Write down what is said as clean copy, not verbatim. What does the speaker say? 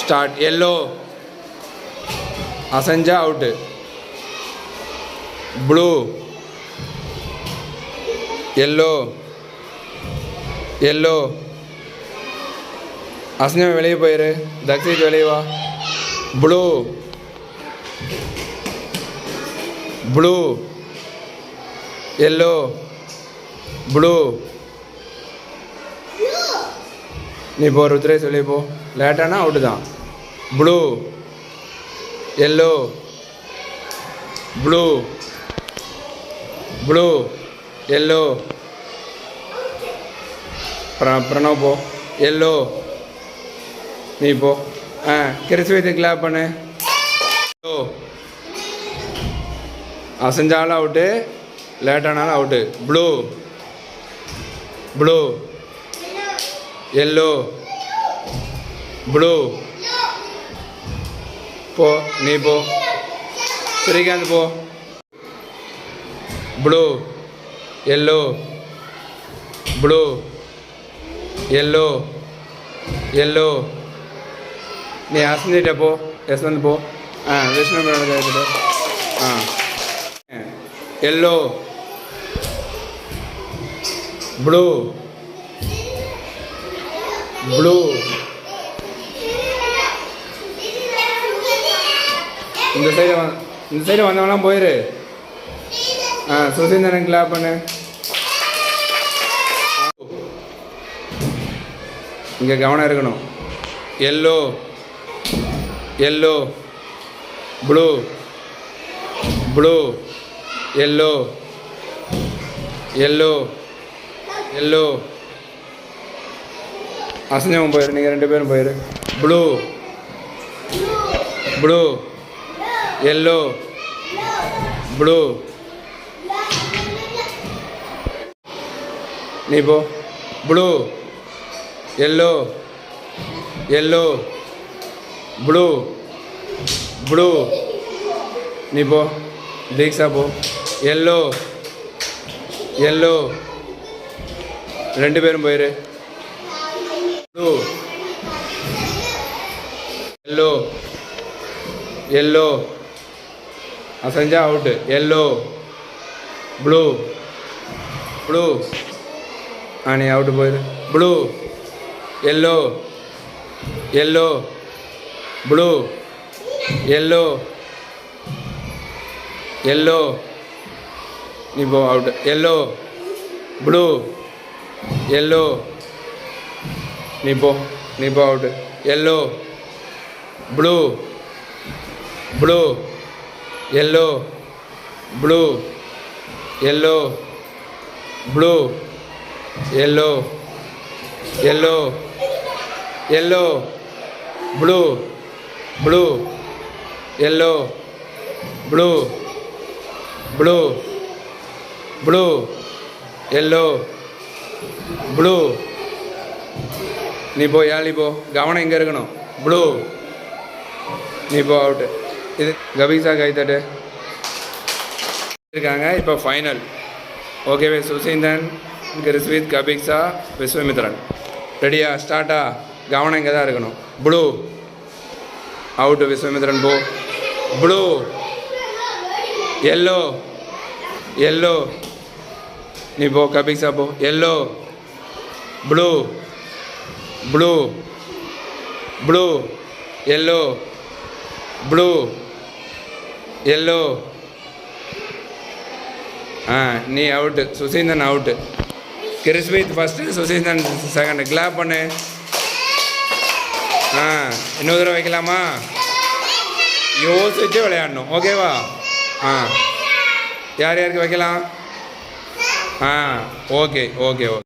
Start. Yellow அசைஞ்சா out. Blue yellow yellow அசைஞ்சவன் வெளியே போயிரு. தக்ஷித் வெளியே வா. Blue blue yellow blue. நீ போ ருத்ரேஷ் வெளியே போ. லேட்டானா அவுட்டு தான். Blue yellow blue blue yellow. Pranav போ. எல்லோ நீ போ. கிறிஸ்துவத்தை கிளாப் பண்ணு. எல்லோ அசைஞ்சாலும் அவுட்டு, லேட்டானாலும் out. Blue blue yellow blue. போ நீ போ. ஸ்ரீகாந்த் போ. Blue yellow blue yellow yellow. நீ அசஞ்சிட்ட போ. யஸ்வந்த் போ. விஷ்ணு கேட்டு. Yellow blue blue. இந்த சைடு வந்தவங்களாம் போயிரு. சுசீந்திரன் கிளாப் பண்ணு. இங்கே கவனம் இருக்கணும். Yellow yellow blue blue yellow yellow yellow. அசஞ்சவன் போயிரு. நீங்கள் 2 பேரும் போயிரு. Blue blue yellow blue. நீ போ. Blue yellow yellow blue blue. நீ போ. தீக்ஷா போ. எல்லோ எல்லோ 2 பேரும் போயிரு. ப்ளூ எல்லோ எல்லோ அசைஞ்சா அவுட்டு. Yellow blue blue. நீ அவுட்டு போயிரு. Blue yellow yellow blue yellow yellow. நீ போ அவுட்டு. Yellow blue yellow. நீ போ out. Yellow blue blue yellow blue yellow blue yellow yellow yellow blue blue yellow blue blue blue yellow blue. நீ போ. யாழி போ. கவனம் இங்கே இருக்கணும். ப்ளூ நீ போ அவுட்டு. இது கபீசா கைத்தட்டு இருக்காங்க. இப்போ ஃபைனல். ஓகேவே. சுசீந்தன், கிறிஸ்வித், கபீக்ஸா, விஸ்வமித்ரன். ரெடியா? ஸ்டார்ட்டா? கவனம் இங்கே தான் இருக்கணும். Blue out. விஸ்வமித்ரன் போ. Blue yellow yellow. நீ போ. கபீக்ஸா போ. Yellow blue blue blue yellow blue yellow. நீ அவுட்டு. சுசீந்தன் அவுட்டு. கிறிஸ்வித் ஃபஸ்ட்டு, சுசீந்தன் செகண்டு. கிளாப் பண்ணு. இன்னொரு தடவை வைக்கலாமா? யோசிச்சு விளையாடணும். ஓகேவா? யார் யாருக்கு வைக்கலாம்? Okay okay okay.